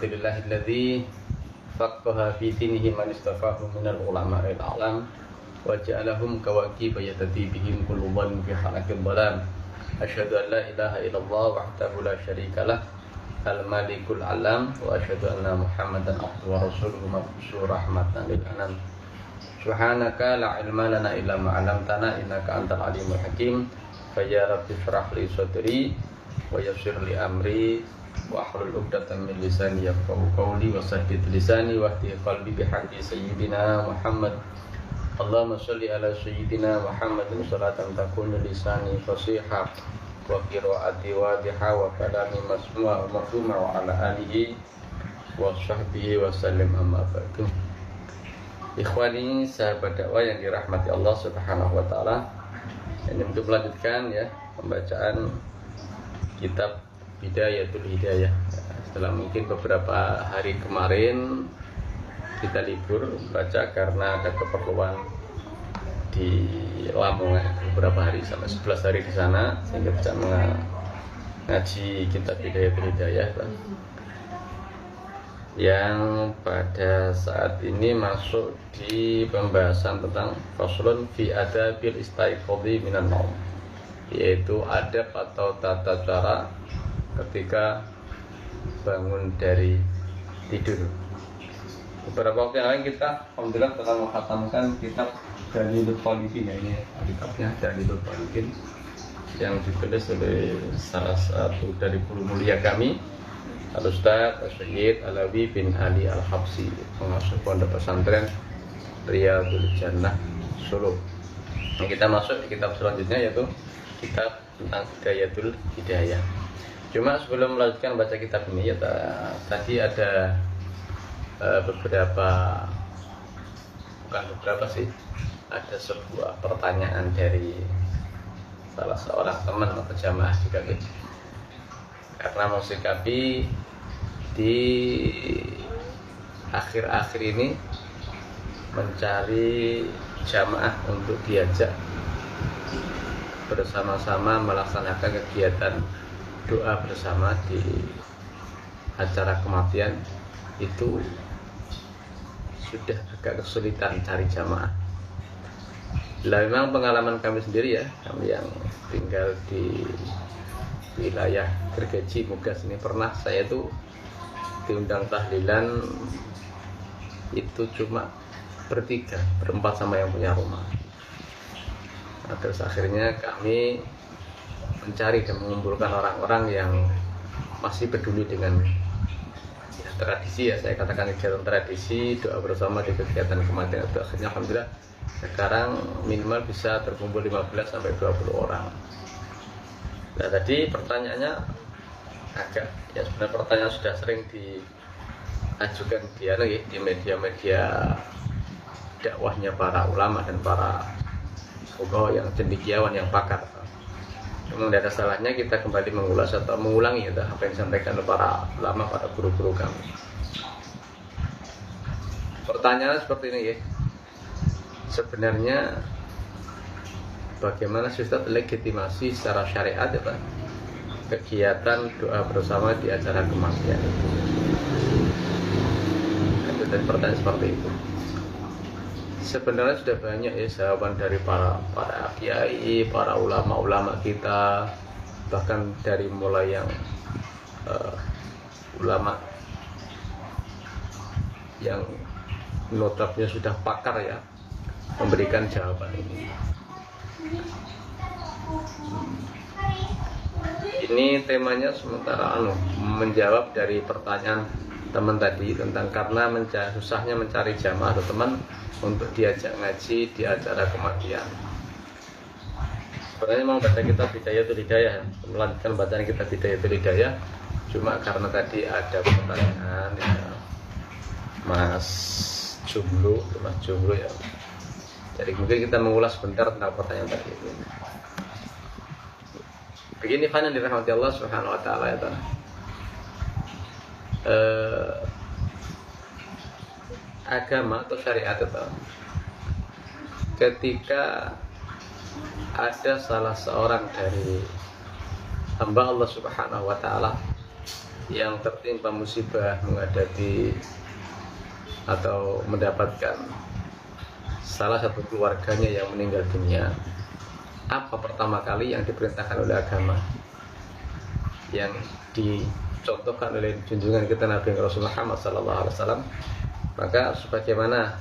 alhamdulillahilladzi faqaha fi dinihi man istafahu minal ulama'il a'lam wa ja'alahum kawaqiba yatati bihim kullu dhalin fi halaqil dhalam. Asyhadu an la ilaha illallah wahdahu la syarikalah al-malikul alam wa asyhadu anna muhammadan abduhu wa rasuluhu mab'utsur rahmatan lil anam. Subhanaka la ilma lana illa ma 'allamtana innaka antal alimul hakim. Fa ya rabbi shrah li sadri wa yassir li amri wa hlul 'uqdatam min lisani yafqahu qawli wa saddid lisani wa hdi qalbi bihaqqi sayyidina Muhammad. Allahumma shalli ala sayyidina Muhammadin salatan takunu lisani fasiha wa qiraati wadiha wa kalami masmu'a wa mafhuma wa ala alihi wa sahbihi wa sallim amma ba'du. Ikhwani sahabat dakwah yang dirahmati Allah Subhanahu wa taala. Ini untuk melanjutkan ya pembacaan kitab Bidayatul Hidayah. Setelah mungkin beberapa hari kemarin kita libur baca karena ada keperluan di Lamongan beberapa hari sampai 11 hari di sana sehingga bisa mengaji kitab Bidayatul Hidayah yang pada saat ini masuk di pembahasan tentang faslun fi adabil istaiqadhi minan naum, yaitu adab atau tata cara ketika bangun dari tidur. Beberapa waktu yang lalu kita alhamdulillah telah menghatamkan kitab Dalilul Talibin, ya, ini kitabnya Dalilul Talibin yang ditulis oleh salah satu dari guru mulia kami, Al-Ustaz Sayyid Alawi bin Ali Al-Habsi, pengasuh pondok pesantren Riyadul Jannah Solo. Nah, kita masuk di kitab selanjutnya yaitu kitab tentang Bidayatul Hidayah. Cuma sebelum melanjutkan baca kitab ini ya tadi ada ada sebuah pertanyaan dari salah seorang teman atau jamaah juga gitu. Karena musikapi di akhir-akhir ini mencari jamaah untuk diajak bersama-sama melaksanakan kegiatan doa bersama di acara kematian, itu sudah agak kesulitan cari jamaah. Lah memang pengalaman kami sendiri ya, kami yang tinggal di wilayah Gergaji Mugas ini, pernah saya tuh diundang tahlilan itu cuma berempat sama yang punya rumah. Nah, terus akhirnya kami mencari dan mengumpulkan orang-orang yang masih peduli dengan ya, tradisi ya, saya katakan kegiatan tradisi doa bersama di kegiatan kematian itu. Akhirnya alhamdulillah sekarang minimal bisa terkumpul 15 sampai 20 orang. Nah, tadi pertanyaannya agak ya, sebenarnya pertanyaan sudah sering diajukan di media-media dakwahnya para ulama dan para tokoh yang cendekiawan, yang pakar. Memang tidak ada salahnya kita kembali mengulas atau mengulangi ya, apa yang disampaikan oleh para ulama, para guru-guru kami. Pertanyaan seperti ini ya. Sebenarnya bagaimana sistem legitimasi secara syariat ya Pak, kegiatan doa bersama di acara kematian itu, dan pertanyaan seperti itu. Sebenarnya sudah banyak ya jawaban dari para kiai, para ulama-ulama kita, bahkan dari mulai yang ulama yang notabene sudah pakar ya memberikan jawaban ini. Ini temanya sementara menjawab dari pertanyaan teman tadi tentang karena susahnya mencari jamaah atau teman untuk diajak ngaji di acara kematian. Sebenarnya mau baca kitab Bidayatul Hidayah, melanjutkan bacaan kitab Bidayatul Hidayah, cuma karena tadi ada pertanyaan ya, Mas Jumlo ya. Jadi mungkin kita mengulas sebentar tentang pertanyaan tadi itu. Begini kan yang dirahmati Allah Subhanahu wa taala ya Tuhan. Agama atau syariat itu ketika ada salah seorang dari hamba Allah Subhanahu wa taala yang tertimpa musibah menghadapi atau mendapatkan salah satu keluarganya yang meninggal dunia, apa pertama kali yang diperintahkan oleh agama, yang dicontohkan oleh junjungan kita Nabi Rasulullah Muhammad SAW? Maka sebagaimana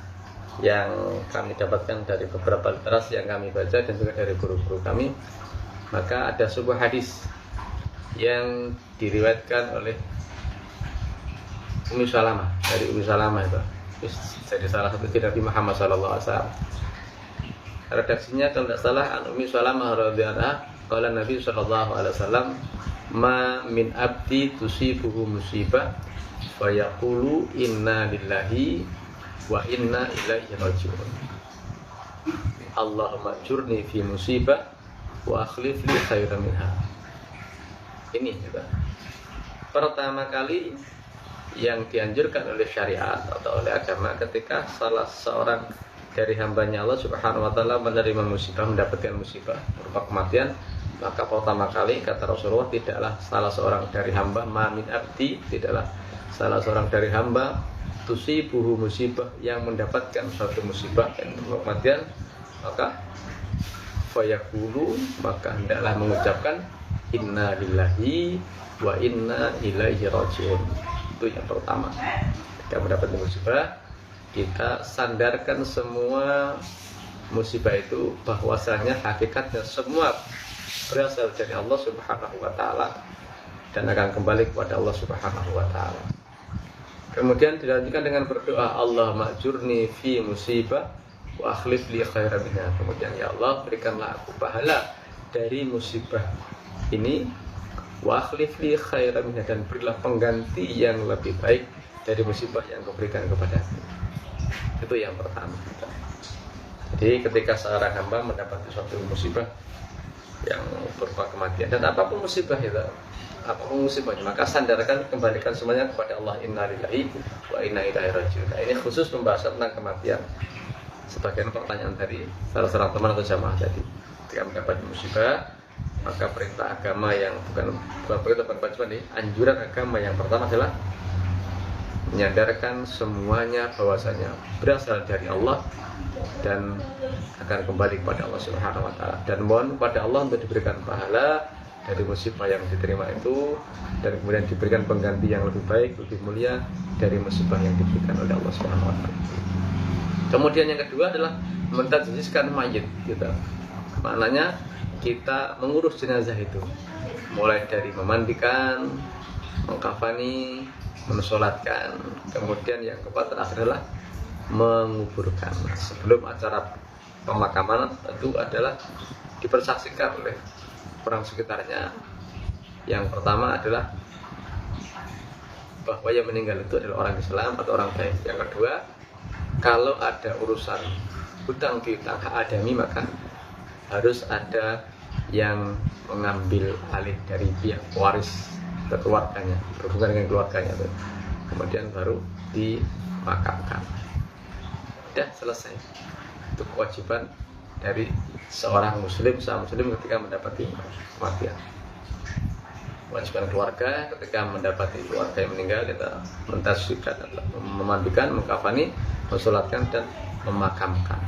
yang kami dapatkan dari beberapa literasi yang kami baca dan juga dari guru-guru kami, maka ada sebuah hadis yang diriwayatkan oleh Ummi Salamah, dari Ummi Salamah itu jadi salah satu istri Nabi Muhammad SAW. Redaksinya kalau tidak salah, an Ummi Salamah radhiyallahu anha, qala Nabi SAW, ma min abdi tusibuhu musibah fa yaqulu inna lillahi wa inna ilaihi raji'un, Allahumma ajurni fi musibah wa akhlif li khairan minha. Ini juga pertama kali yang dianjurkan oleh syariat atau oleh agama ketika salah seorang dari hambanya Allah Subhanahu wa taala menerima musibah, mendapatkan musibah berupa kematian, maka pertama kali kata Rasulullah, tidaklah salah seorang dari hamba, ma min abdi, tidaklah salah seorang dari hamba tusibuhu musibah, yang mendapatkan suatu musibah yang berupa kematian, maka fayaqulu, maka hendaklah mengucapkan inna lillahi wa inna ilaihi raji'un. Itu yang pertama. Ketika mendapat musibah, kita sandarkan semua musibah itu bahwasanya hakikatnya semua berasal dari Allah Subhanahu wa taala dan akan kembali kepada Allah Subhanahu wa taala. Kemudian dilanjutkan dengan berdoa, Allah ma'jurni fi musibah wa akhlif li khairan minha. Kemudian, ya Allah, berikanlah aku pahala dari musibah ini, wa akhlif li khairan minha, dan berilah pengganti yang lebih baik dari musibah yang kau berikan kepadaku. Itu yang pertama. Jadi ketika seorang hamba mendapati suatu musibah yang berupa kematian, dan apapun musibah itu, apapun musibahnya, maka sandarkan, kembalikan semuanya kepada Allah, inna lillahi wa inna ilaihi raji'un. Nah, ini khusus membahas tentang kematian. Sebagian pertanyaan dari salah seorang teman atau jamaah tadi, ketika mendapat musibah, maka perintah agama yang bukan perintah, bukan kewajiban, anjuran agama yang pertama adalah menyadarkan semuanya bahwasanya berasal dari Allah dan akan kembali kepada Allah Subhanahu wa taala, dan mohon kepada Allah untuk diberikan pahala dari musibah yang diterima itu, dan kemudian diberikan pengganti yang lebih baik, lebih mulia dari musibah yang diberikan oleh Allah Subhanahu wa taala. Kemudian yang kedua adalah mentajizkan mayit gitu. Maknanya kita mengurus jenazah itu, mulai dari memandikan, mengkafani, mensolatkan, kemudian yang keempat terakhir adalah menguburkan. Sebelum acara pemakaman itu adalah dipersaksikan oleh orang sekitarnya. Yang pertama adalah bahwa yang meninggal itu adalah orang Islam atau orang baik. Yang kedua, kalau ada urusan hutang piutang hak adami, maka harus ada yang mengambil alih dari pihak waris ke keluarganya, berhubungan dengan keluarganya itu. Kemudian baru dimakamkan. Sudah selesai. Itu kewajiban dari seorang muslim, ketika mendapati kematian. Kewajiban keluarga ketika mendapati keluarga yang meninggal, kita mentasyikan, memandikan, mengkafani, mensolatkan, dan memakamkan.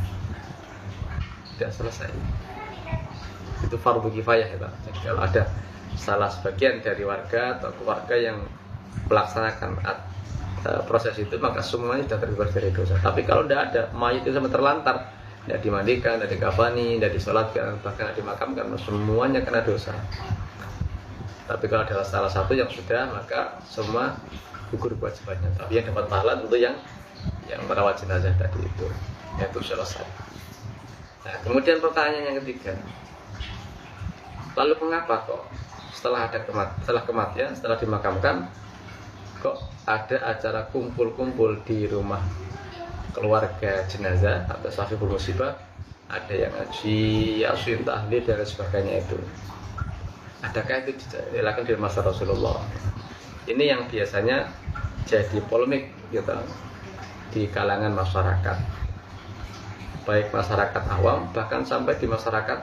Sudah selesai. Itu fardu kifayah ya, jadi kalau ada salah sebagian dari warga atau keluarga yang melaksanakan proses itu, maka semuanya sudah terbebas dari dosa. Tapi kalau tidak ada, mayit itu sama terlantar, tidak dimandikan, tidak dikafani, tidak disolatkan, bahkan tidak dimakamkan, semuanya kena dosa. Tapi kalau adalah salah satu yang sudah, maka semua gugur kewajibannya. Tapi yang dapat pahala tentu yang merawat jenazah tadi itu selesai. Nah, kemudian pertanyaan yang ketiga, lalu mengapa kok setelah kematian, setelah dimakamkan, kok ada acara kumpul-kumpul di rumah keluarga jenazah atau sahibul musibah, ada yang ngaji, yasin, tahlil, dan sebagainya itu? Adakah itu dilakukan di masa Rasulullah? Ini yang biasanya jadi polemik gitu di kalangan masyarakat, baik masyarakat awam, bahkan sampai di masyarakat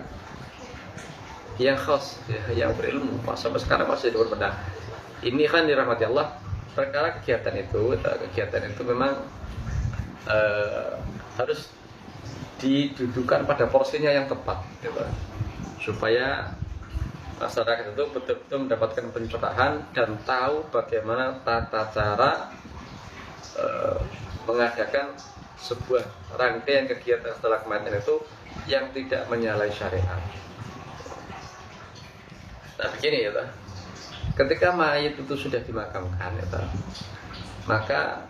yang khas, yang berilmu. Sampai sekarang masih berpendapat ini kan dirahmati Allah, perkara kegiatan itu memang harus didudukan pada porsinya yang tepat, gitu. Supaya masyarakat itu betul-betul mendapatkan pencerahan dan tahu bagaimana tata cara mengadakan sebuah rangkaian kegiatan setelah kematian itu yang tidak menyalahi syariat. Nah begini ya, ketika mayit itu sudah dimakamkan ya, maka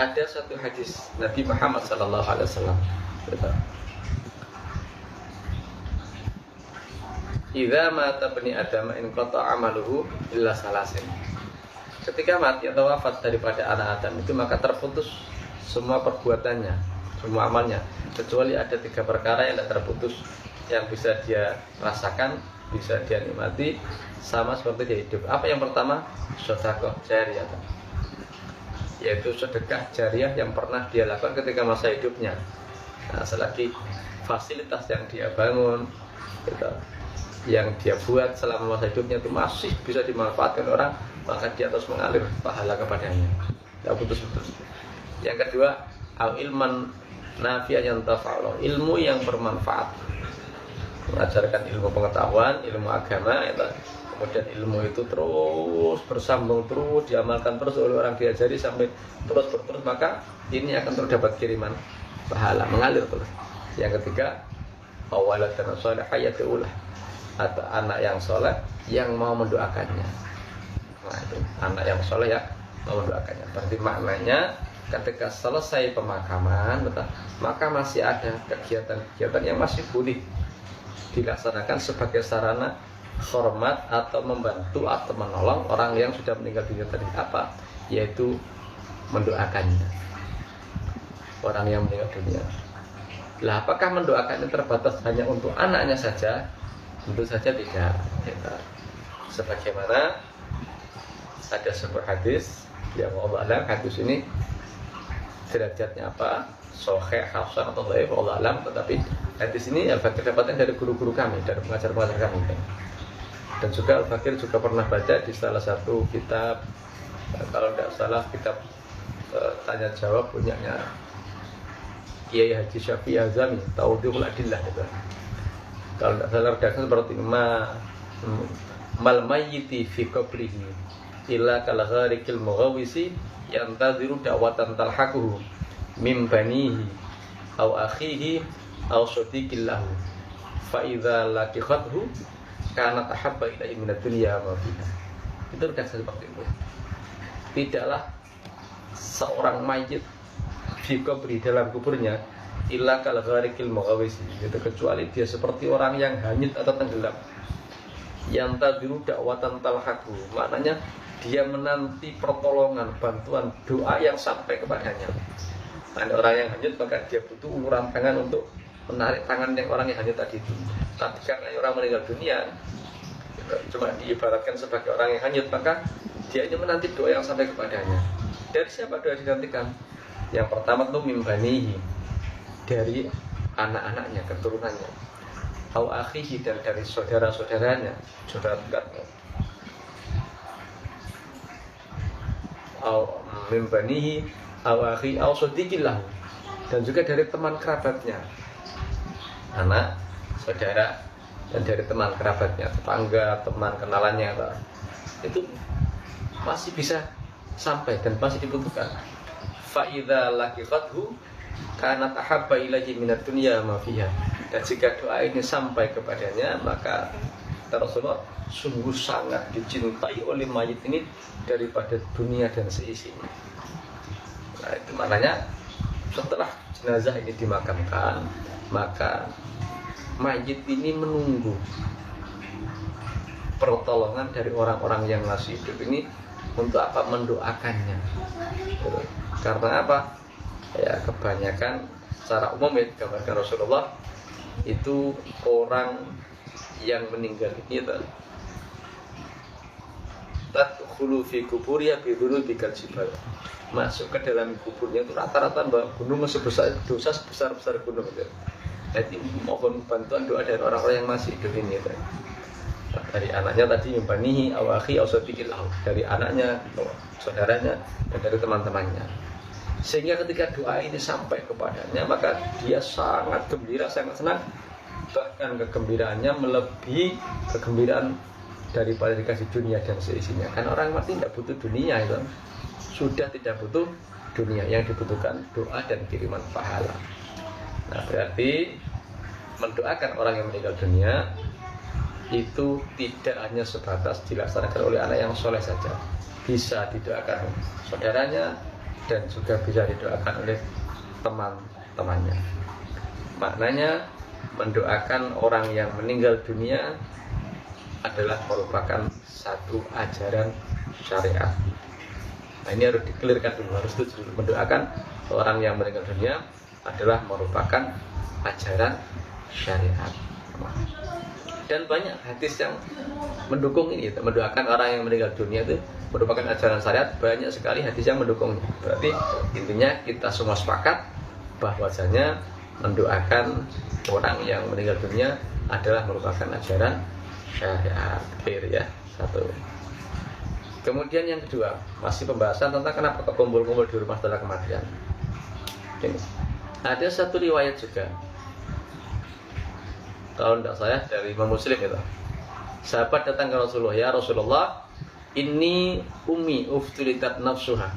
ada satu hadis Nabi Muhammad SAW ya, idza mata bani adam in qata amaluhu illa salasin. Ketika mati atau wafat daripada anak Adam itu maka terputus semua perbuatannya, semua amalnya, kecuali ada 3 perkara yang tidak terputus, yang bisa dia rasakan, bisa dia nikmati sama seperti dia hidup. Apa yang pertama? Sedekah jariyah, yaitu sedekah jariyah yang pernah dia lakukan ketika masa hidupnya. Nah, selagi fasilitas yang dia bangun, gitu, yang dia buat selama masa hidupnya itu masih bisa dimanfaatkan orang, maka dia terus mengalir pahala kepadanya, tidak putus-putus. Yang kedua, al ilman nafi'an yantafa'u, ilmu yang bermanfaat, mengajarkan ilmu pengetahuan, ilmu agama, ya, kemudian ilmu itu terus bersambung, terus diamalkan terus oleh orang, diajari sampai terus berterus, maka ini akan terus dapat kiriman pahala, mengalir terus. Yang ketiga, awalatan salih hayatulah, atau anak yang soleh yang mau mendoakannya. Nah itu anak yang soleh ya mau mendoakannya. Berarti maknanya ketika selesai pemakaman, maka masih ada kegiatan-kegiatan yang masih boleh dilaksanakan sebagai sarana hormat atau membantu atau menolong orang yang sudah meninggal dunia tadi, apa? Yaitu mendoakannya, orang yang meninggal dunia. Lah apakah mendoakannya terbatas hanya untuk anaknya saja? Tentu saja tidak. Sebagaimana ada sebuah hadis yang Allah, hadis ini derajatnya apa? Sahih, hasan atau dhaif, Allah alam. Tetapi hadis ini Al-Fakir dapatkan dari guru-guru kami, dari pengajar-pengajar kami. Dan juga Al-Fakir juga pernah baca di salah satu kitab, kalau tidak salah kitab tanya jawab punyanya Kiai Haji Syafi'i Azami, Tawdihul Adillah itu. Kalau tidak salah redaksinya seperti mal mayyiti fi qabrihi illa kal gharikil mughawisi yantadhiru da'watan talhaquhu mim banihi aw akhihi aw sadiqil lahu fa idza laqihathu kana tahabba ilaihi minad dunya ma fiha. Itu redaksi seperti itu. Tidaklah seorang mayit fi qabri, dalam kuburnya, illa kal gharikil mughawisi, itu kecuali dia seperti orang yang hanyut atau tenggelam. Yang tadiru dakwatan talhaku, maknanya dia menanti pertolongan, bantuan, doa yang sampai kepadanya. Ada orang yang hanyut, maka dia butuh uluran tangan untuk menarik tangan yang orang yang hanyut tadi itu. Tapi karena orang meninggal dunia cuma diibaratkan sebagai orang yang hanyut, maka dia ini menanti doa yang sampai kepadanya. Dari siapa doa dinantikan? Yang pertama itu mimbanihi, dari anak-anaknya, keturunannya, au akhihi, dan dari saudara-saudaranya, saudara dekatnya, au mimbanihi, au akhi, au sadiqillah, dan juga dari teman kerabatnya, anak, saudara, dan dari teman kerabatnya, tetangga, teman kenalannya, itu masih bisa sampai dan masih dibutuhkan. Fa idza laqiqathu kana tahabba ilaihi minad dunya ma fiha. Dan jika doa ini sampai kepadanya, maka Rasulullah sungguh sangat dicintai oleh mayit ini daripada dunia dan seisinya. Nah, itu maknanya setelah jenazah ini dimakamkan, maka mayit ini menunggu pertolongan dari orang-orang yang masih hidup ini untuk apa? Mendoakannya. Karena apa? Ya, kebanyakan secara umum ya digambarkan Rasulullah itu orang yang meninggal ini tadkhulu fi kuburiya bi dzunubikal jibal, masuk ke dalam kuburnya itu rata-rata gunung sebesar dosa sebesar gunung itu. Jadi mohon bantuan doa dari orang-orang yang masih hidup ini. dari anaknya tadi mimbanihi awakhi ausodikil dari anaknya, saudaranya, dan dari teman-temannya. Sehingga ketika doa ini sampai kepadanya, maka dia sangat gembira, sangat senang. Bahkan kegembiraannya melebihi kegembiraan daripada dikasih dunia dan seisinya. Karena orang mati tidak butuh dunia itu, sudah tidak butuh dunia, yang dibutuhkan doa dan kiriman pahala. Nah, berarti mendoakan orang yang meninggal dunia itu tidak hanya sebatas dilaksanakan oleh anak yang soleh saja, bisa didoakan saudaranya dan juga bisa didoakan oleh teman-temannya. Maknanya mendoakan orang yang meninggal dunia adalah merupakan satu ajaran syariat. Nah, ini harus dikelirkan dulu, harus setuju. Mendoakan orang yang meninggal dunia adalah merupakan ajaran syariat. Dan banyak hadis yang mendukung ini, mendoakan orang yang meninggal dunia itu merupakan ajaran syariat. Banyak sekali hadis yang mendukungnya. Berarti intinya kita semua sepakat bahwasanya mendoakan orang yang meninggal dunia adalah merupakan ajaran syariat. Clear ya, satu. Kemudian yang kedua, masih pembahasan tentang kenapa kok kumpul-kumpul di rumah setelah kematian. Ini ada satu riwayat juga, kalau tidak saya dari Imam Muslim itu. Sahabat datang ke Rasulullah, ya Rasulullah, ini ummi uftulitat nafsuha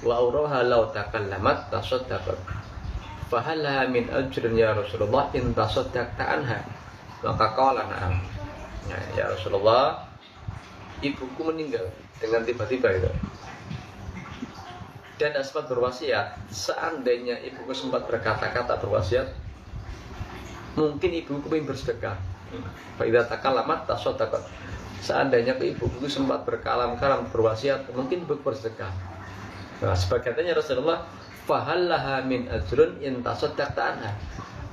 wa auraha law takallamat tasaddaqat. Fahallaha min ajrin ya Rasulullah in tasaddaqta anha. Maka qala na'am. Ya Rasulullah, ibuku meninggal dengan tiba-tiba itu. Dan sempat berwasiat, seandainya ibuku sempat berkata-kata berwasiat, mungkin ibuku ingin bersedekah. Faidah takalamat tasodakat. Seandainya ibuku sempat berkalam-kalam berwasiat, mungkin ibuku bersedekah. Nah, sebagainya Rasulullah, fahallaha min ajrun in tasoddaqta anha.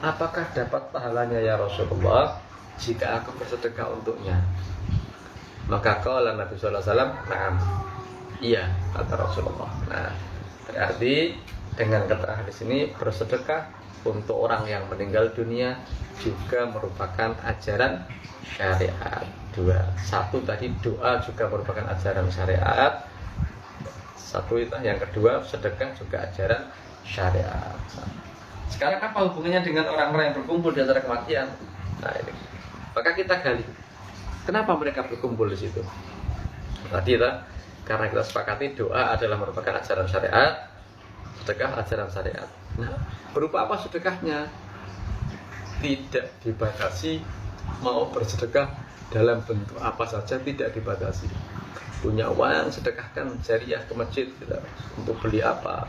Apakah dapat pahalanya ya Rasulullah jika aku bersedekah untuknya? Maka qala Nabi sallallahu alaihi wasallam, "Na'am." Iya, kata Rasulullah. Nah, berarti dengan keterangan di sini bersedekah untuk orang yang meninggal dunia juga merupakan ajaran syariat. Dua, satu tadi doa juga merupakan ajaran syariat. Satu itu, yang kedua sedekah juga ajaran syariat. Sekarang apa hubungannya dengan orang-orang yang berkumpul di antara kematian? Nah ini, maka kita gali. Kenapa mereka berkumpul di situ? Tadi karena kita sepakati doa adalah merupakan ajaran syariat, sedekah ajaran syariat. Nah, berupa apa sedekahnya? Tidak dibatasi, mau bersedekah dalam bentuk apa saja tidak dibatasi. Punya uang sedekahkan jariah ke masjid gitu. Untuk beli apa?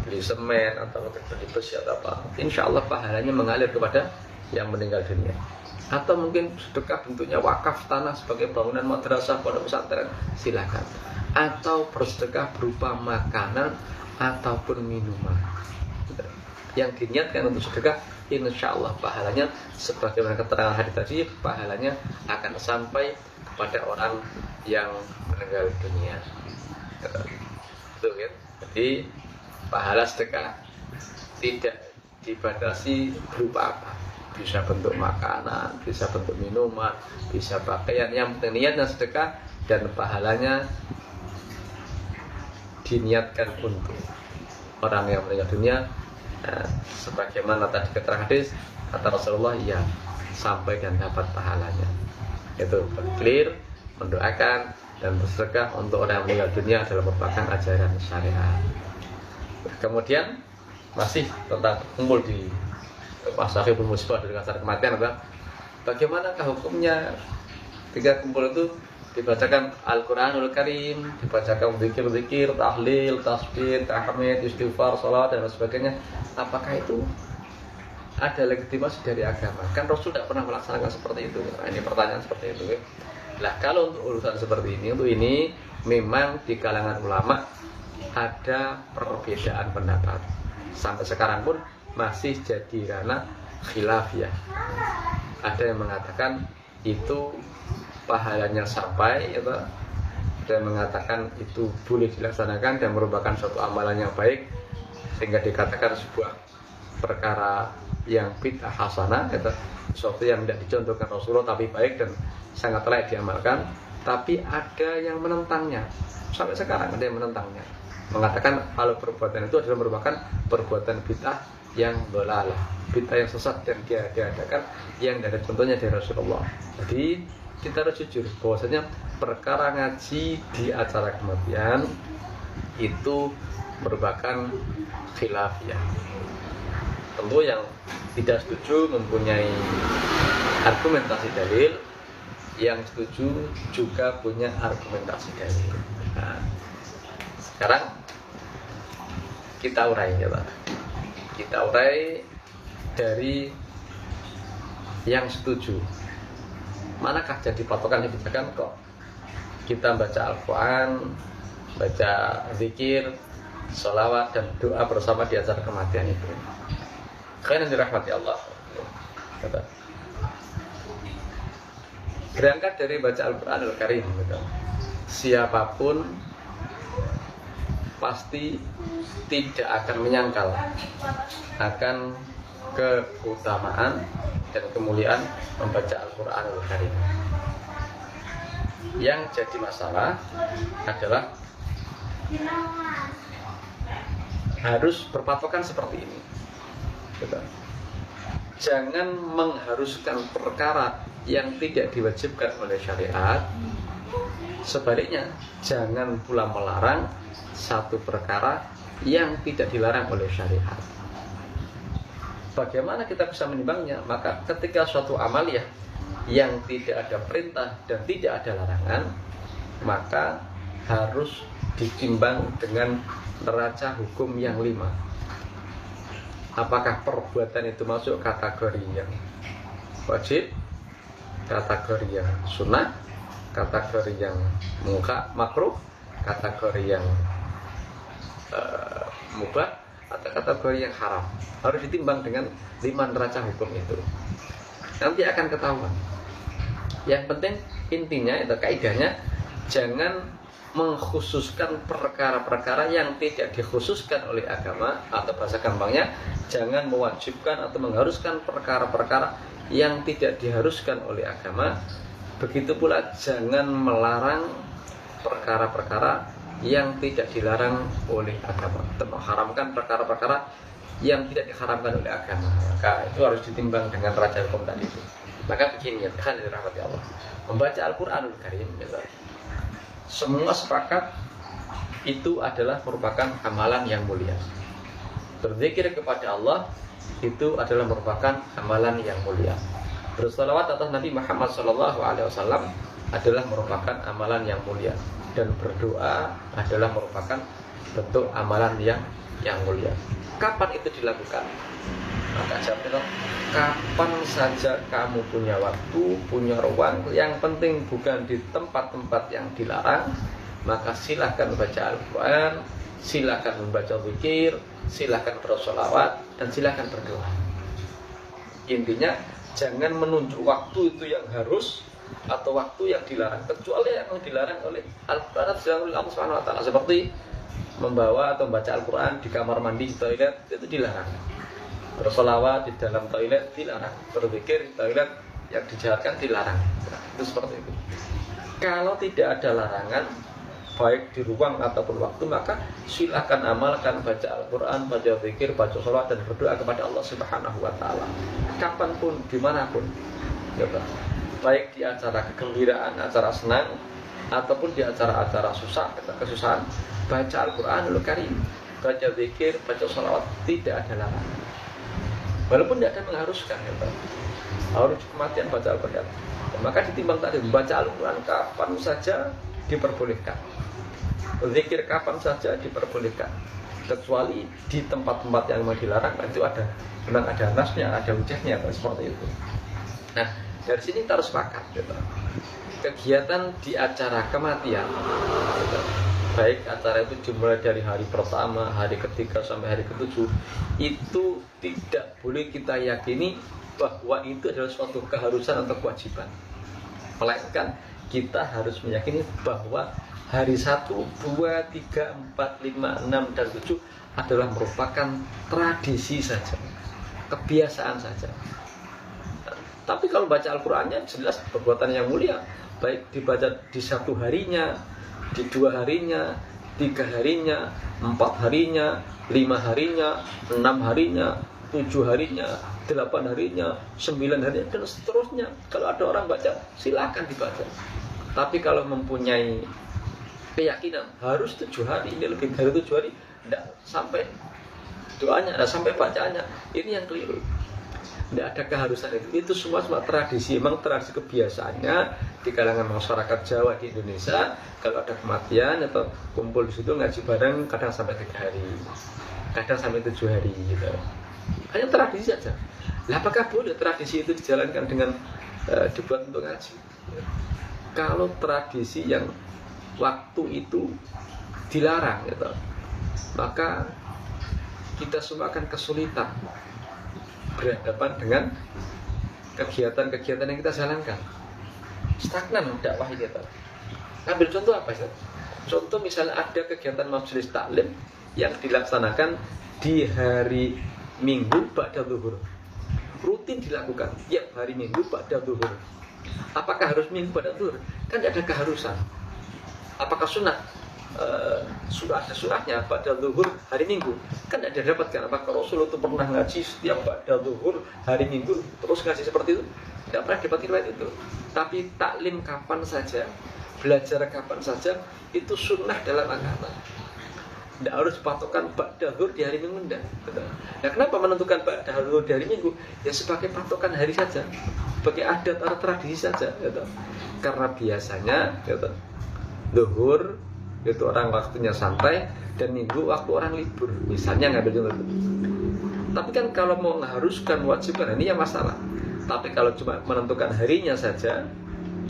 Beli semen atau beli besi atau apa? Insya Allah pahalanya mengalir kepada yang meninggal dunia. Atau mungkin sedekah bentuknya wakaf tanah sebagai bangunan madrasah pondok pesantren, silakan. Atau bersedekah berupa makanan ataupun minuman. Yang diniatkan untuk sedekah, insya Allah pahalanya sebagaimana keterangan hadis tadi, pahalanya akan sampai kepada orang yang meninggal dunia. Betul kan? Jadi pahala sedekah tidak dibatasi berupa apa. Bisa bentuk makanan, bisa bentuk minuman, bisa pakaian. Yang penting niatnya sedekah dan pahalanya diniatkan untuk orang yang meninggal dunia. Nah, sebagaimana tadi keterangan hadis, kata Rasulullah, ya sampai dan dapat pahalanya. Itu clear, mendoakan dan bersedekah untuk orang yang meninggal dunia adalah merupakan ajaran syariat. Kemudian masih tentang kumpul di Masahibul Musibah dari kasar kematian, bagaimanakah hukumnya ketika kumpul itu dibacakan Al-Quranul Karim, dibacakan zikir-zikir, tahlil, tasbih, tahmid, istighfar, salat dan sebagainya? Apakah itu ada legitimasi dari agama? Kan Rasul tidak pernah melaksanakan seperti itu. Nah, ini pertanyaan seperti itu. Nah, kalau untuk urusan seperti ini, untuk ini memang di kalangan ulama ada perbedaan pendapat. Sampai sekarang pun masih jadi ranah khilafiyah. Ada yang mengatakan itu pahalanya sampai, ada yang mengatakan itu boleh dilaksanakan dan merupakan suatu amalan yang baik sehingga dikatakan sebuah perkara yang bid'ah hasanah, itu sesuatu yang tidak dicontohkan Rasulullah tapi baik dan sangat layak diamalkan. Tapi ada yang menentangnya. Sampai sekarang ada yang menentangnya, mengatakan kalau perbuatan itu adalah merupakan perbuatan bid'ah yang dolalah, bid'ah yang sesat dan diadakan yang tidak ada contohnya dari Rasulullah. Jadi kita harus jujur bahwasanya perkara ngaji di acara kematian itu merupakan khilafiyah. Tentu yang tidak setuju mempunyai argumentasi dalil, yang setuju juga punya argumentasi dalil. Nah, sekarang kita urai ya Pak. Kita urai dari yang setuju. Manakah jadi patokan yang dibedakan kok kita baca Al-Quran, baca zikir, sholawat dan doa bersama di acara kematian itu? Kalian yang dirahmati Allah. Kata. Berangkat dari baca Al-Quranul Karim, siapapun pasti tidak akan menyangkal akan keutamaan dan kemuliaan membaca Al-Quranul Karim. Yang jadi masalah adalah harus berpatokan seperti ini. Jangan mengharuskan perkara yang tidak diwajibkan oleh syariat. Sebaliknya, jangan pula melarang satu perkara yang tidak dilarang oleh syariat. Bagaimana kita bisa menimbangnya? Maka ketika suatu amaliyah yang tidak ada perintah dan tidak ada larangan, maka harus ditimbang dengan neraca hukum yang 5. Apakah perbuatan itu masuk kategori yang wajib, kategori yang sunnah, kategori yang makruh, kategori yang mubah, atau kategori yang haram. Harus ditimbang dengan 5 neraca hukum itu. Nanti akan ketahuan. Yang penting intinya itu kaidahnya, jangan mengkhususkan perkara-perkara yang tidak dikhususkan oleh agama, atau bahasa gampangnya jangan mewajibkan atau mengharuskan perkara-perkara yang tidak diharuskan oleh agama. Begitu pula jangan melarang perkara-perkara yang tidak dilarang oleh agama, atau mengharamkan perkara-perkara yang tidak diharamkan oleh agama. Maka itu harus ditimbang dengan raja hukum tadi itu. Maka begini ya, kan dirahmati Allah, membaca Al-Quranul Karim semua sepakat itu adalah merupakan amalan yang mulia. Berzikir kepada Allah itu adalah merupakan amalan yang mulia. Bersalawat atas Nabi Muhammad SAW adalah merupakan amalan yang mulia. Dan berdoa adalah merupakan bentuk amalan yang mulia. Kapan itu dilakukan? Maka jawabnya, kapan saja kamu punya waktu, punya ruang, yang penting bukan di tempat-tempat yang dilarang, maka silahkan baca Al-Quran, silahkan membaca zikir, silahkan bersolawat, dan silahkan berdoa. Intinya jangan menunjuk waktu itu yang harus atau waktu yang dilarang, kecuali yang dilarang oleh Al-Quran oleh Allah Subhanahu wa Ta'ala, seperti membawa atau membaca Al-Quran di kamar mandi, di toilet, itu dilarang. Bersolawat di dalam toilet dilarang, berzikir di toilet yang dijalankan dilarang. Itu seperti itu. Kalau tidak ada larangan, baik di ruang ataupun waktu, maka silakan amalkan baca Al-Quran, baca zikir, baca sholawat dan berdoa kepada Allah Subhanahu wa Ta'ala. Kapanpun, dimanapun, baik di acara kegembiraan, acara senang, ataupun di acara-acara susah, kesusahan, baca Al-Quranul Karim, baca zikir, baca sholawat, tidak ada larangan. Walaupun tidak ada mengharuskan, harus kematian baca Al-Quran. Maka ditimbang tadi, baca Al-Quran kapan saja diperbolehkan, zikir kapan saja diperbolehkan, kecuali di tempat-tempat yang memang dilarang. Itu ada, memang ada nasnya, ada hujahnya, seperti itu. Nah, dari sini kita harus sepakat, kegiatan di acara kematian, baik acara itu dimulai dari hari pertama, hari ketiga sampai hari ke-7, itu tidak boleh kita yakini bahwa itu adalah suatu keharusan atau kewajiban. Melainkan kita harus meyakini bahwa hari 1, 2, 3, 4, 5, 6, dan 7 adalah merupakan tradisi saja. kebiasaan saja. Tapi kalau baca Al-Qur'annya jelas perbuatan yang mulia, baik dibaca di 1 harinya, di 2 harinya, 3 harinya, 4 harinya, 5 harinya, 6 harinya, 7 harinya, 8 harinya, 9 harinya, dan seterusnya. Kalau ada orang baca, silakan dibaca. Tapi kalau mempunyai keyakinan harus 7 hari, ini lebih dari 7 hari, tidak sampai doanya, tidak sampai bacaannya, ini yang keliru. Tidak ada keharusan itu semua tradisi, memang tradisi kebiasaannya di kalangan masyarakat Jawa di Indonesia. Kalau ada kematian atau kumpul di situ ngaji bareng, kadang sampai 3 hari, kadang sampai 7 hari gitu. Hanya tradisi saja. Lah apakah boleh tradisi itu dijalankan dengan dibuat untuk ngaji? Kalau tradisi yang waktu itu dilarang gitu, maka kita semua akan kesulitan berhadapan dengan kegiatan-kegiatan yang kita jalankan. Stagnan dakwah kita. Ambil contoh apa sih? Contoh misalnya ada kegiatan majelis taklim yang dilaksanakan di hari Minggu ba'da zuhur. Rutin dilakukan tiap hari Minggu ba'da zuhur. Apakah harus Minggu ba'da zuhur? Kan ada keharusan. Apakah sunnah? Sudah ada sunnahnya pada zuhur hari Minggu, kan tidak didapatkan. Apakah Rasulullah itu pernah ngaji setiap pada zuhur hari Minggu terus ngaji seperti itu? Tidak pernah dapat riwayat itu. Tapi taklim kapan saja, belajar kapan saja, itu sunnah dalam agama. Tidak harus patokan pada zuhur di hari Minggu, tidak. Nah, kenapa menentukan pada zuhur di hari Minggu? Ya sebagai patokan hari saja, sebagai adat atau tradisi saja, gitu. Karena biasanya gitu, zuhur itu orang waktunya santai dan Minggu waktu orang libur, misalnya ngambil contoh. Tapi kan kalau mau mengharuskan wajib kan ini ya masalah. Tapi kalau cuma menentukan harinya saja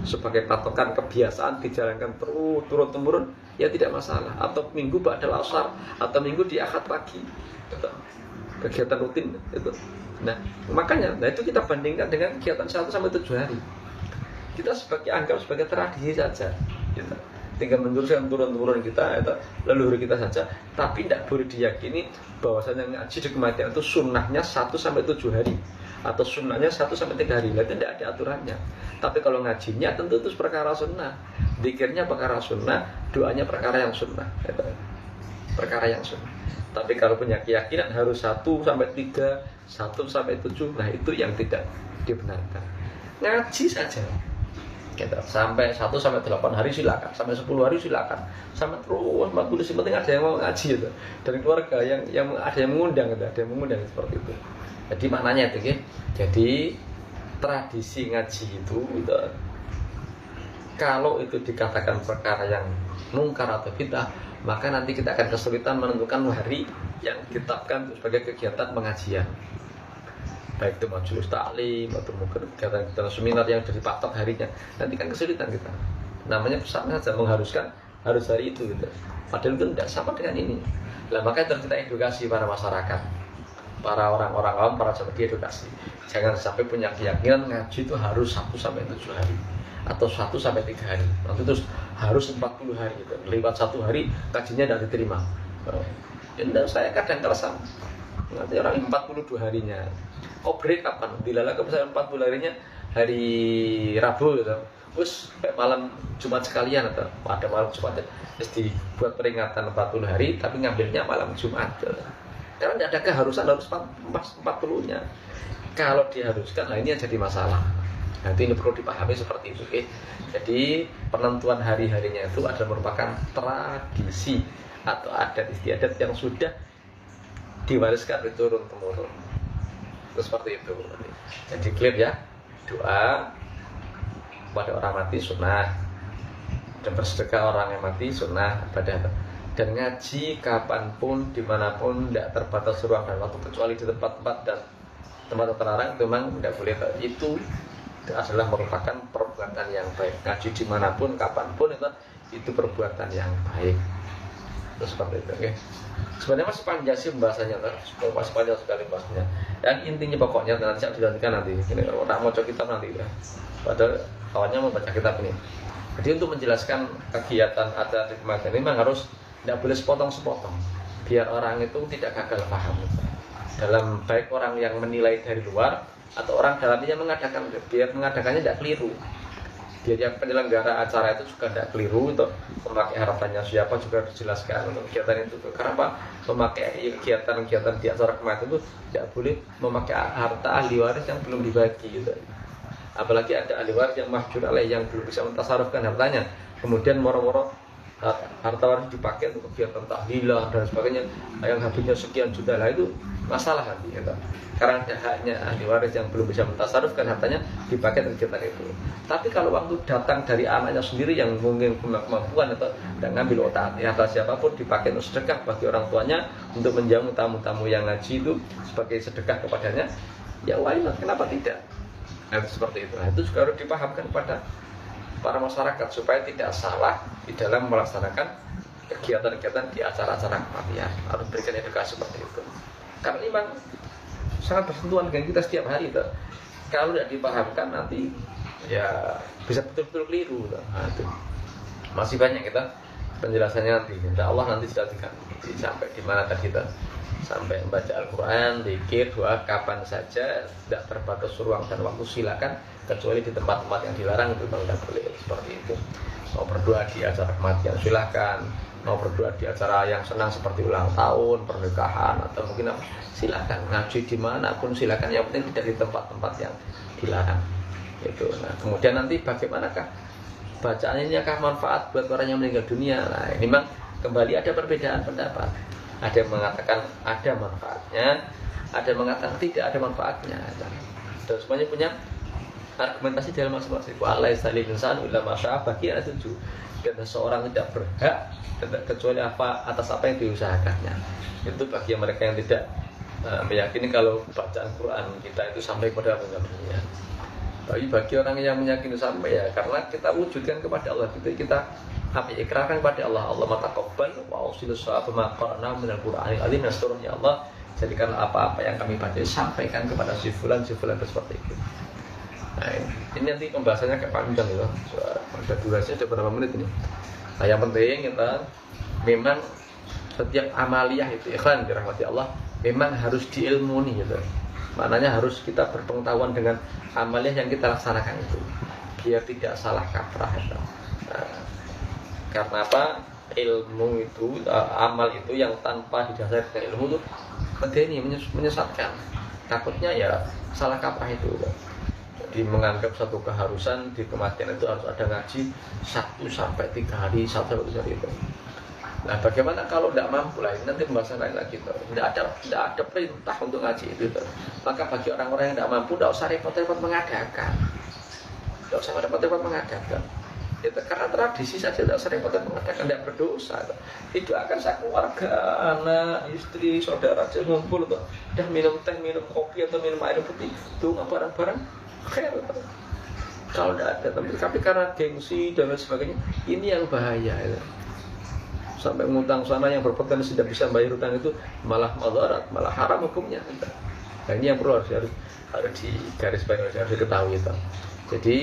sebagai patokan kebiasaan dijalankan terus turun temurun, ya tidak masalah. Atau Minggu ba'da asar atau Minggu di Ahad pagi, gitu. Kegiatan rutin itu. Nah makanya, itu kita bandingkan dengan kegiatan 1 sampai 7 hari. Kita anggap sebagai tradisi saja, gitu. Tinggal meneruskan turun-turun kita atau leluhur kita saja, tapi tidak boleh diyakini bahwasanya ngaji di kematian itu sunnahnya 1 sampai 7 hari atau sunnahnya 1 sampai 3 hari. Itu tidak ada aturannya. Tapi kalau ngajinya tentu itu perkara sunnah, zikirnya perkara sunnah, doanya perkara yang sunnah, itu perkara yang sunnah. Tapi kalau punya keyakinan harus 1 sampai 3, 1 sampai 7, nah itu yang tidak dibenarkan. Ngaji saja gitu. Sampai 1 sampai 8 hari silakan, sampai 10 hari silakan, sampai terus 40 sih, penting ada yang mau ngaji gitu. Dari keluarga yang ada yang mengundang gitu, ada yang mengundang seperti itu. Jadi maknanya itu gitu. Jadi tradisi ngaji itu kalau itu dikatakan perkara yang mungkar atau bid'ah, maka nanti kita akan kesulitan menentukan hari yang ditetapkan sebagai kegiatan pengajian. Baik itu majelis taklim atau mungkin kegiatan seminar yang jadi patok harinya, nanti kan kesulitan kita. Namanya sama saja mengharuskan harus hari itu gitu. Padahal itu tidak sama dengan ini. Nah makanya kita edukasi para masyarakat, para orang-orang awam, para sahabat diedukasi. Jangan sampai punya keyakinan ngaji itu harus 1 sampai 7 hari atau 1 sampai 3 hari. Nanti terus harus 40 hari gitu. Lewat 1 hari kajinya tidak diterima. Dan saya kadang keresan. Nanti orang 42 harinya. Oh break kapan? Dilala ke 40 harinya hari Rabu gitu. Terus malam Jumat sekalian atau pada malam Jumat terus dibuat peringatan 40 hari tapi ngambilnya malam Jumat gitu. Karena tidak ada keharusan harus 40-nya. Kalau diharuskan, nah ini yang jadi masalah. Nanti ini perlu dipahami seperti itu. Jadi penentuan hari-harinya itu adalah merupakan tradisi atau adat istiadat yang sudah diwariskan turun-temurun. Itu seperti itu. Jadi clear ya. Doa pada orang mati sunnah, dan bersedekah orang yang mati sunnah, dan ngaji kapanpun, dimanapun, tidak terbatas ruang dan waktu kecuali di tempat-tempat dan tempat terlarang itu memang tidak boleh. Itu adalah merupakan perbuatan yang baik. Ngaji dimanapun, kapanpun itu perbuatan yang baik. Itu seperti itu. Okay? Sebenarnya masih panjang sih pembahasannya, masih panjang sekali pembahasannya. Dan intinya pokoknya nanti saya dilanjutkan nanti. Ini orang mau coba kitab nanti ya. Padahal kawannya mau baca kitab ini. Jadi untuk menjelaskan kegiatan adat di kematian ini memang harus tidak boleh sepotong-sepotong, biar orang itu tidak gagal paham. dalam baik orang yang menilai dari luar atau orang dalamnya mengadakan, biar mengadakannya tidak keliru, biar yang penyelenggara acara itu juga tidak keliru untuk memakai hartanya siapa juga dijelaskan untuk kegiatan itu. Karena apa? Memakai kegiatan di acara kematian itu tidak boleh memakai harta ahli waris yang belum dibagi gitu. Apalagi ada ahli waris yang mahjur alaih yang belum bisa mentasarufkan hartanya, kemudian moro-moro harta waris dipakai untuk kegiatan tahlilan dan sebagainya yang habisnya sekian juta, lah itu masalah nanti gitu. Karena haknya ahli waris yang belum bisa mentasarufkan hartanya dipakai untuk kegiatan itu. Tapi kalau waktu datang dari anaknya sendiri yang mungkin kemampuan atau tidak ngambil otak atau siapapun, dipakai untuk sedekah bagi orang tuanya untuk menjamu tamu-tamu yang ngaji itu sebagai sedekah kepadanya, ya wajib, kenapa tidak? Nah, seperti itu. Nah, itu juga harus dipahamkan pada para masyarakat supaya tidak salah di dalam melaksanakan kegiatan-kegiatan di acara-acara kematian. Harus berikan edukasi seperti itu. Karena memang sangat bersentuhan dengan kita setiap hari itu. Kalau tidak dipahamkan nanti ya bisa betul-betul keliru. Nah, itu masih banyak kita penjelasannya nanti. Insya Allah nanti sudah sampai di mana tadi kita sampai membaca Al-Quran, zikir, doa kapan saja, tidak terbatas ruang dan waktu, silakan, kecuali di tempat-tempat yang dilarang itu tidak boleh seperti itu. Mau berdoa di acara kematian silakan, mau berdoa di acara yang senang seperti ulang tahun, pernikahan atau mungkin apa, silakan. Ngaji dimanapun silakan, yang penting tidak di tempat-tempat yang dilarang. Itu. Nah, kemudian nanti bagaimanakah bacaan ini akan manfaat buat orang yang meninggal dunia? Nah, ini memang kembali ada perbedaan pendapat. Ada yang mengatakan ada manfaatnya, ada yang mengatakan tidak ada manfaatnya. Dan semuanya punya argumentasi dalam masing-masing. Walai salil insan illa masya bagi yang setuju. Dan seseorang tidak berhak kecuali atas apa yang diusahakannya. Itu bagi mereka yang tidak meyakini kalau bacaan Quran kita itu sampai kepada meninggal dunia. Bagi orang yang meyakini sampai, ya karena kita wujudkan kepada Allah, kita ikrarkan kepada Allah mataqabbal wa ausilus sawab ma qara'na minal Qur'anil azim, dan seterusnya. Allah jadikan apa-apa yang kami baca sampaikan kepada si fulan seperti itu. Nah, ini nanti pembahasannya kayak panjang ya. Ada durasinya ada berapa menit ini. Nah, yang penting kita memang setiap amaliyah itu ikhwan dirahmati Allah memang harus diilmuni gitu. Maknanya harus kita berpengetahuan dengan amaliyah yang kita laksanakan itu, biar tidak salah kaprah itu. Nah, karena apa? Ilmu itu, amal itu yang tanpa didasari dengan ilmu itu medeni, menyesatkan. Takutnya ya salah kaprah itu. Jadi menganggap satu keharusan di kematian itu harus ada ngaji 1 sampai 3 hari, 1 sampai 3 hari itu. Nah, bagaimana kalau tidak mampu lah? Ini nanti pembahasan lain lagi. Tidak ada perintah untuk ngaji itu. Maka bagi orang-orang yang tidak mampu, tidak usah repot-repot mengadakan. Tidak usah repot-repot mengadakan. Itu karena tradisi saja, tidak usah repot-repot mengadakan, tidak berdosa. Itu akan keluarga, anak, istri, saudara aja ngumpul tuh. Udah minum teh, minum kopi atau minum air putih, tuh nggak barang-barang. Khair. Kalau tidak ada, tapi karena gengsi dan lain sebagainya, ini yang bahaya. Ya. Sampai ngutang sana yang berpotensi tidak bisa bayar utang itu malah madarat, malah haram hukumnya. Nah, ini yang perlu harus digarisbawahi, harus diketahui itu. Jadi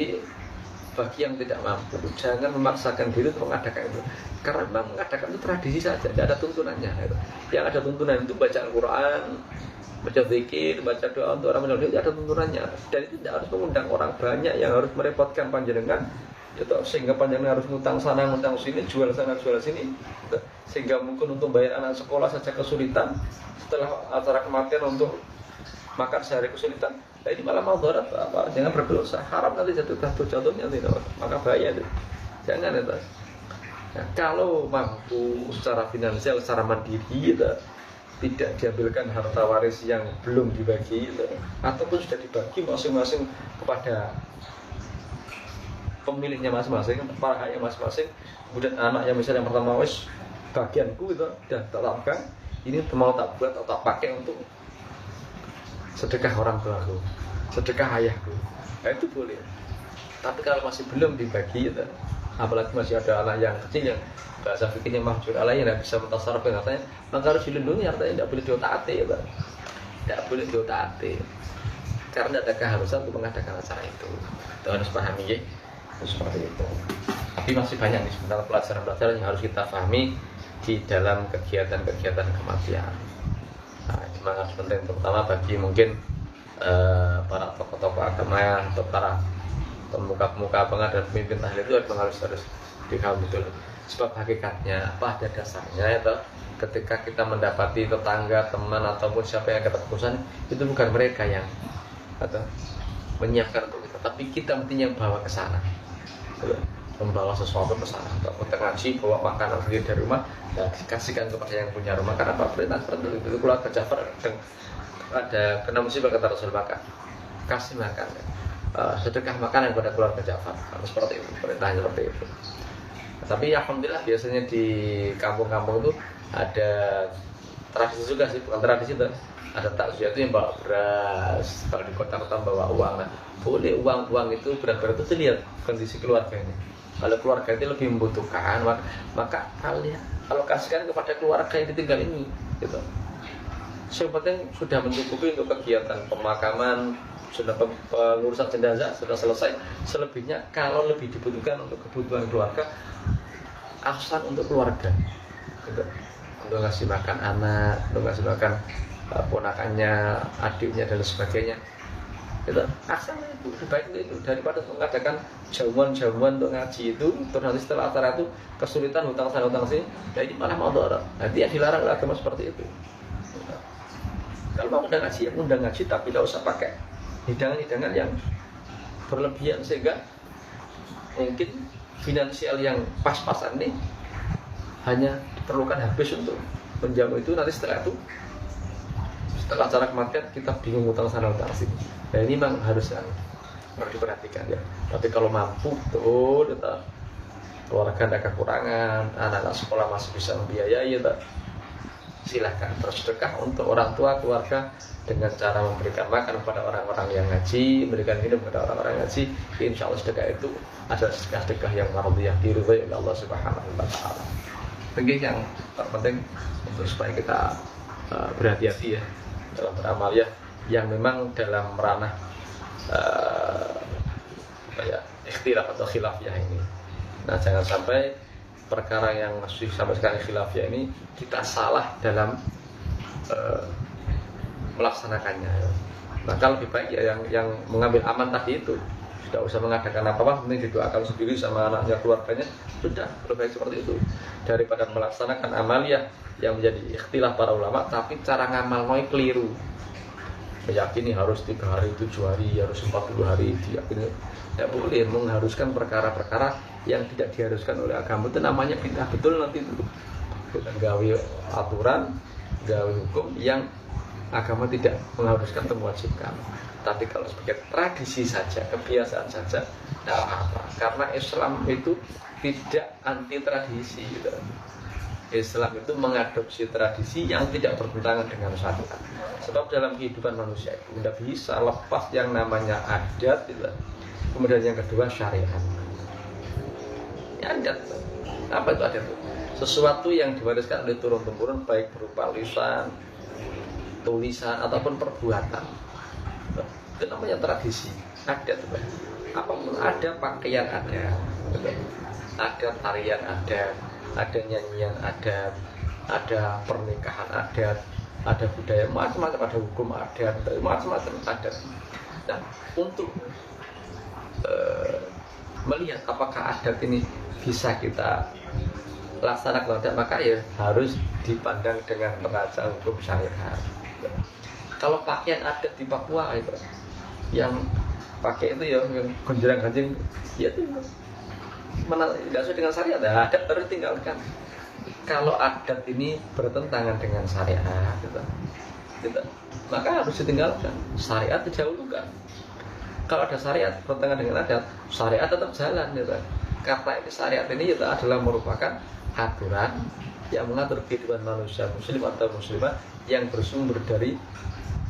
bagi yang tidak mampu jangan memaksakan diri untuk mengadakan itu, karena memang mengadakan itu tradisi saja, tidak ada tuntunannya. Yang ada tuntunan itu baca Al-Quran, baca zikir, baca doa untuk orang meninggal dunia, ada tuntunannya. Dan itu tidak harus mengundang orang banyak yang harus merepotkan panjenengan. Itu sehingga panjenengan harus ngutang sana ngutang sini, jual sana jual sini, sehingga mungkin untuk bayar anak sekolah saja kesulitan, setelah acara kematian untuk makan sehari kesulitan. Nah, ini malah madarat, apa? Jangan berdosa, haram nanti jatuhnya tidak, maka bahaya itu. Jangan itu. Nah, kalau mampu secara finansial, secara mandiri gitu, tidak diambilkan harta waris yang belum dibagi gitu, ataupun sudah dibagi masing-masing kepada pemiliknya masing-masing, para haknya masing-masing. Kemudian anak yang misalnya yang pertama wis bagianku itu dan tak lakukan, ini mau tak buat atau tak pakai untuk sedekah orang tuaku, sedekah ayahku. Nah, itu boleh. Tapi kalau masih belum dibagi itu, apalagi masih ada anak yang kecil yang bahasa fikirnya mahjur alaih, yang tidak bisa mentasarufkan hartanya, maka harus dilindungi hartanya, tidak boleh diotak-atik ya, tidak boleh diotak-atik, karena tidak ada keharusan untuk mengadakan acara itu. Itu harus pahami ya. Seperti itu. Tapi masih banyak nih sebenarnya pelajaran-pelajaran yang harus kita pahami di dalam kegiatan-kegiatan kematian. Nah, semangat penting terutama bagi mungkin para tokoh-tokoh agama atau para pemuka-pemuka agama dan pemimpin tahlil itu harus dikawal betul. Sebab hakikatnya apa ada dasarnya itu ketika kita mendapati tetangga, teman ataupun siapa yang kita perusahaan itu bukan mereka yang atau menyiapkan untuk kita, tapi kita mestinya yang bawa ke sana, membawa sesuatu ke sana. Kalau kita ngaji bawa makanan sendiri dari rumah dan dikasihkan kepada yang punya rumah. Karena apa perintah itu keluarga Ja'far ada kena musibah kata Rasul Bakar kasih makan sedekah makanan kepada keluarga Ja'far, seperti itu perintahnya seperti itu. Tapi alhamdulillah biasanya di kampung-kampung itu ada tradisi juga sih, bukan tradisi itu ada takziah itu yang bawa beras. Kalau di kota-kota bawa uang, nah boleh uang itu berat-berat itu lihat kondisi keluarganya. Kalau keluarga itu lebih membutuhkan, maka kalian alokasikan kepada keluarga yang ditinggal ini, gitu. Yang penting sudah mencukupi untuk kegiatan pemakaman, sudah pengurusan jenazah sudah selesai. Selebihnya kalau lebih dibutuhkan untuk kebutuhan keluarga, aksan untuk keluarga, gitu. Untuk ngasih makan anak, untuk ngasih makan ponakannya, adiknya dan sebagainya. Itu aksan itu lebih baik itu daripada mengadakan jamuan-jamuan untuk ngaji itu. Terus nanti setelah acara itu kesulitan hutang sih, ya ini malah mau dorong. Nanti yang dilarang oleh agama seperti itu. Kalau mau undang ngaji, ya undang ngaji, tapi tidak usah pakai hidangan-hidangan yang berlebihan sehingga mungkin finansial yang pas-pasan nih hanya diperlukan habis untuk menjamu itu. Nanti setelah acara kematian kita bingung utang sana utang sini. Dan ini memang harus diperhatikan ya. Tapi kalau mampu betul, kita keluarga ada kekurangan, anak-anak sekolah masih bisa membiayai, ya, silahkan bersedekah untuk orang tua keluarga dengan cara memberikan makan kepada orang-orang yang ngaji, memberikan minum kepada orang-orang yang ngaji. Insya Allah sedekah itu adalah sedekah yang mardhiyah, diridhai oleh Allah Subhanahu wa Ta'ala. Ini yang terpenting untuk supaya kita berhati-hati ya dalam beramal ya, yang memang dalam ranah ikhtilaf atau khilafiyah ini. Nah, jangan sampai perkara yang masih sampai sekarang khilafiyah ini kita salah dalam melaksanakannya. Maka lebih baik ya yang mengambil aman tadi itu tidak usah mengadakan apa-apa, penting didoakan sendiri sama anaknya, keluarganya, sudah lebih baik seperti itu daripada melaksanakan amaliyah yang menjadi ikhtilaf para ulama tapi cara ngamal noi keliru. Meyakini harus 3 hari, 7 hari, harus 40 hari, diyakini tidak boleh mengharuskan perkara-perkara yang tidak diharuskan oleh agama. Itu namanya bid'ah betul nanti itu. Kita gawe aturan, gawe hukum yang agama tidak mengharuskan atau mewajibkan. Tapi kalau sebagai tradisi saja, kebiasaan saja, tidak apa-apa. Karena Islam itu tidak anti tradisi, gitu. Islam itu mengadopsi tradisi yang tidak bertentangan dengan syariat. Sebab dalam kehidupan manusia itu tidak bisa lepas yang namanya adat, gitu. Kemudian yang kedua syariat. Ya, adat. Apa itu adat? Sesuatu yang diwariskan oleh turun-temurun baik berupa lisan, tulisan ataupun perbuatan. Itu namanya tradisi. Adat. Apapun ada, pakaian ada tarian ada nyanyian adat, ada pernikahan adat, ada budaya macam-macam, ada hukum adat, macam-macam adat. Nah, untuk melihat apakah adat ini bisa kita laksanakan atau tidak, maka ya harus dipandang dengan neraca hukum syariat. Kalau pakaian adat di Papua itu yang pakai itu ya gonjang-ganjing, ya itu tidak sesuai dengan syariat, adat harus ditinggalkan. Kalau adat ini bertentangan dengan syariat, gitu, maka harus ditinggalkan. Syariat didahulukan. Kalau ada syariat bertentangan dengan adat, syariat tetap jalan, gitu. Karena ini syariat ini itu adalah merupakan aturan yang mengatur kehidupan manusia muslim atau muslimah yang bersumber dari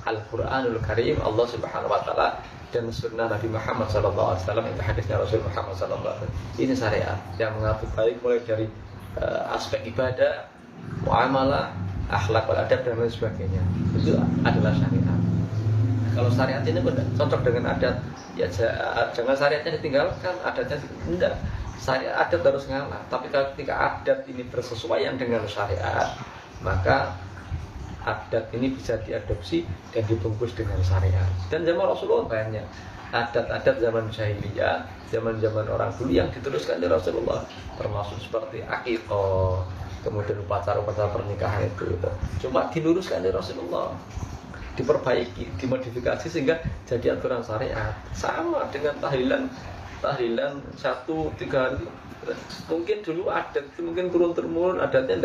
Al-Quranul Karim, Allah Subhanahu wa Ta'ala, dan sunnah Nabi Muhammad SAW, itu hadisnya Rasul Muhammad SAW. Ini syariat yang mengatur baik mulai dari aspek ibadah, muamalah, akhlak, adab dan lain sebagainya. Itu adalah syariat. Kalau syariat ini cocok dengan adat, ya jangan syariatnya ditinggalkan, adatnya tidak. Syariat adat harus ngalah. Tapi ketika adat ini bersesuaian dengan syariat, maka adat ini bisa diadopsi dan dibungkus dengan syariat. Dan zaman Rasulullah banyak adat-adat zaman jahiliyah, zaman-zaman orang dulu yang diteruskan oleh Rasulullah, termasuk seperti akikah, kemudian upacara-upacara pernikahan itu. Cuma diluruskan oleh Rasulullah, diperbaiki, dimodifikasi sehingga jadi aturan syariat. Sama dengan tahlilan 1-3 hari. Mungkin dulu adat itu mungkin turun-temurun, adatnya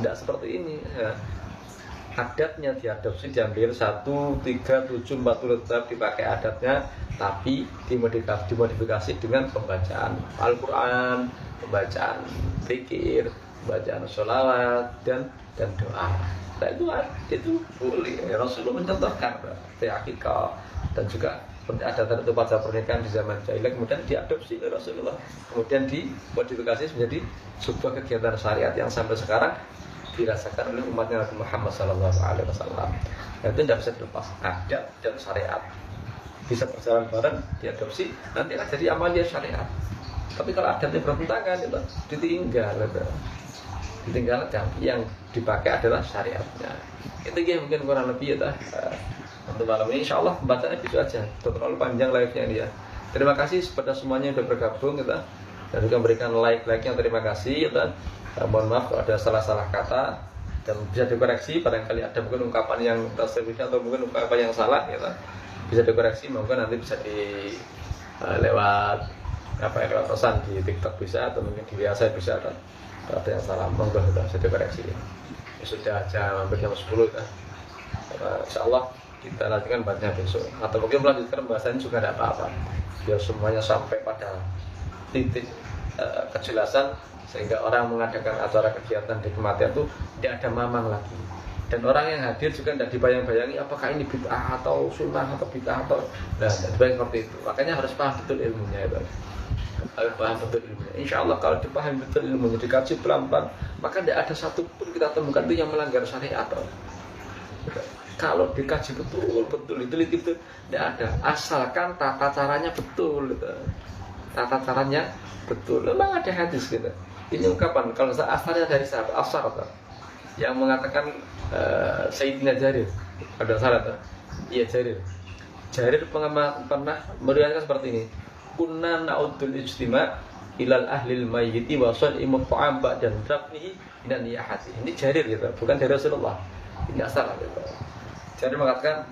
enggak seperti ini ya. Adatnya diadopsi, diambil 1, 3, 7, 40 tetap dipakai adatnya, tapi dimodifikasi dengan pembacaan Al-Quran, pembacaan zikir, pembacaan sholawat dan doa. Nah itu boleh. Rasulullah mencontohkan akikah dan juga ada upacara pernikahan di zaman jahiliyah, kemudian diadopsi oleh Rasulullah, kemudian dimodifikasi menjadi sebuah kegiatan syariat yang sampai sekarang dirasakan oleh umatnya Nabi Muhammad SAW. Dan itu tidak bisa dilepas, adat dan syariat bisa berjalan bareng, diadopsi, nanti akan jadi amalia syariat. Tapi kalau adatnya bertentangan, itu ditinggal dan yang dipakai adalah syariatnya. Itu yang mungkin kurang lebih ya. Untuk malam ini insya Allah pembahasannya itu aja, terlalu panjang live-nya dia. Terima kasih kepada semuanya yang sudah bergabung kita, dan juga memberikan like-nya. Terima kasih ya. Mohon maaf kalau ada salah-salah kata dan bisa dikoreksi, barangkali ada mungkin ungkapan yang terselubung atau mungkin ungkapan yang salah ya, bisa dikoreksi, mungkin nanti bisa lewat pesan di TikTok bisa, atau mungkin di WA saya bisa, atau ada yang salah monggo bisa dikoreksi ya. Sudah aja hampir jam 10 ya. Insya Allah kita lanjutkan bahannya besok, atau mungkin melanjutkan pembahasannya juga tidak apa-apa, biar semuanya sampai pada titik kejelasan, sehingga orang mengadakan acara kegiatan di kematian itu tidak ada mamang lagi, dan orang yang hadir juga tidak dibayang-bayangi apakah ini bid'ah atau sunnah atau bid'ah atau tidak seperti itu. Makanya harus paham betul ilmunya itu. Harus paham betul ilmunya. Insya Allah kalau dipahami betul ilmunya, dikaji pelan-pelan, maka tidak ada satupun kita temukan itu yang melanggar syariat. Kalau dikaji betul, diteliti betul, tidak ada. Asalkan tata caranya betul, tata caranya betul. Memang ada hadis gitu. Ini ungkapan kalau asalnya dari sahabat Asar yang mengatakan Sayyidina Jarir, ada salah tak? Iya Jarir pernah meriwayatkan seperti ini. Kunna na'udul ijtima' ilal ahlil mayyiti wa sal'imu ta'am ba'dan dafnihi minan niyahati. Ini Jarir gitu, bukan dari Rasulullah. Ini asal gitu. Jarir mengatakan,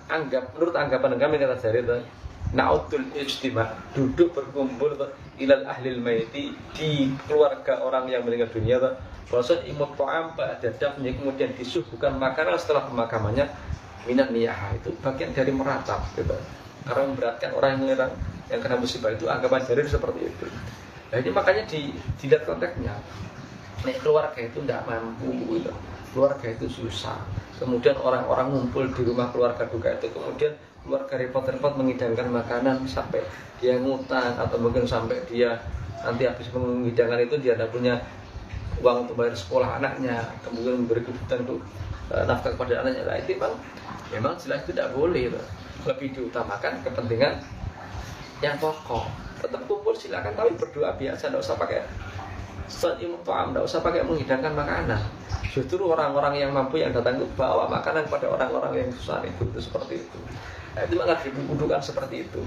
menurut anggapan kami kata Jarir, na'udul ijtima', duduk berkumpul ilal ahlil mayyiti, di keluarga orang yang meninggal dunia, wa sal'imu ta'am ba'dan dafnihi, kemudian disuguhkan makanan setelah pemakamannya minan niyahah, itu bagian dari meratap gitu. Karena memberatkan orang yang kena musibah itu, anggapan Jarir seperti itu. Nah ini makanya dilihat konteksnya. Keluarga itu tidak mampu gitu. Keluarga itu susah. Kemudian orang-orang ngumpul di rumah keluarga duka itu, kemudian keluarga repot-repot mengidangkan makanan sampai dia ngutang, atau mungkin sampai dia nanti habis mengidangkan itu dia tidak punya uang untuk bayar sekolah anaknya, kemudian memberi kebutuhan untuk nafkah kepada anaknya. Nah itu memang jelas itu tidak boleh gitu. Lebih diutamakan kepentingan yang pokok. Tetap kumpul silakan, tapi berdoa biasa, tidak usah pakai tidak usah pakai menghidangkan makanan. Justru orang-orang yang mampu yang datang itu bawa makanan kepada orang-orang yang susah itu seperti itu. Nah, itu maka dibutuhkan seperti itu.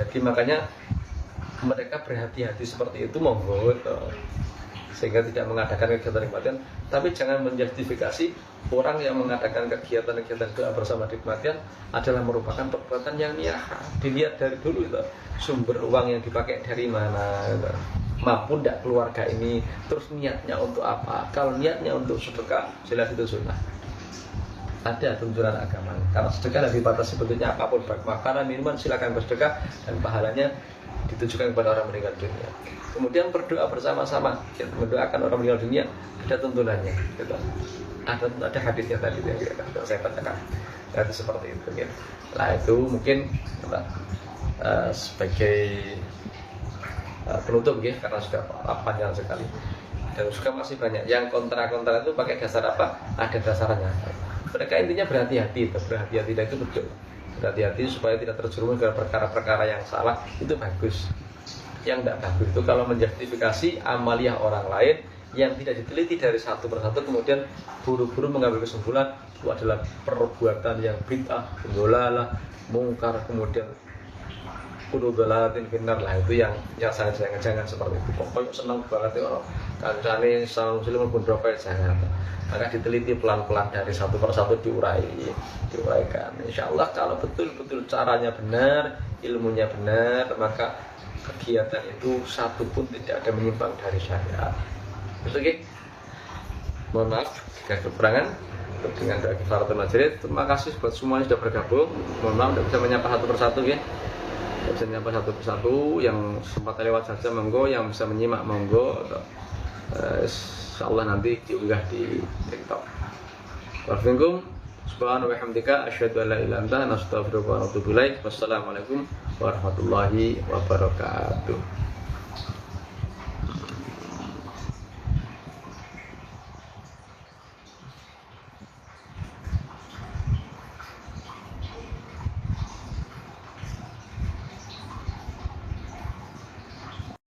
Jadi makanya mereka berhati-hati seperti itu, monggo gitu. Sehingga tidak mengadakan kegiatan kematian, tapi jangan menjustifikasi orang yang mengadakan kegiatan-kegiatan doa bersama di kematian adalah merupakan perbuatan yang niyahah. Dilihat dari dulu itu sumber uang yang dipakai dari mana, gitu. Mampu tidak keluarga ini, terus niatnya untuk apa? Kalau niatnya untuk sedekah, jelas itu sunnah. Ada tuntunan agama. Karena sedekah lebih dibatasi bentuknya apapun, baik makanan, minuman, silakan bersedekah, dan pahalanya ditujukan kepada orang meninggal dunia. Kemudian berdoa bersama-sama, ya, mendoakan orang meninggal dunia, ada tuntunannya gitu. Ada hadisnya tadi yang saya bacakan. Nah, itu seperti itu gitu. Nah itu mungkin sebagai penutup ya, karena sudah panjang sekali dan juga masih banyak yang kontra-kontra itu pakai dasar apa? Ada dasarnya. Mereka intinya berhati-hati itu betul. Berhati-hati supaya tidak terjerumus dalam perkara-perkara yang salah, itu bagus. Yang tidak bagus itu kalau menjustifikasi amaliyah orang lain yang tidak diteliti dari satu persatu, kemudian buru-buru mengambil kesimpulan itu adalah perbuatan yang bid'ah, dolalah, mungkar, kemudian kududolatin benar lah, itu yang saya jangan seperti itu. Pokoknya senang banget ya orang kancane sama muslim pun berapa jangan. Maka diteliti pelan-pelan dari satu persatu diuraikan. Insya Allah kalau betul-betul caranya benar, ilmunya benar, maka kegiatan itu satu pun tidak ada menyimpang dari syariat. Oke, mohon maaf jika kekurangan. Dengan doa kifaratul majlis, terima kasih buat semuanya sudah bergabung. Mohon maaf tidak bisa menyapa satu persatu ya. Tidak bisa menyapa satu persatu, yang sempat lewat saja monggo, yang bisa menyimak monggo. Insyaallah nanti diunggah di TikTok. Waalaikumsalam. Subhanallahi wa bihamdika asyhadu an la ilaha illa anta astaghfiruka wa atubu ilaik. Wassalamualaikum warahmatullahi wabarakatuh.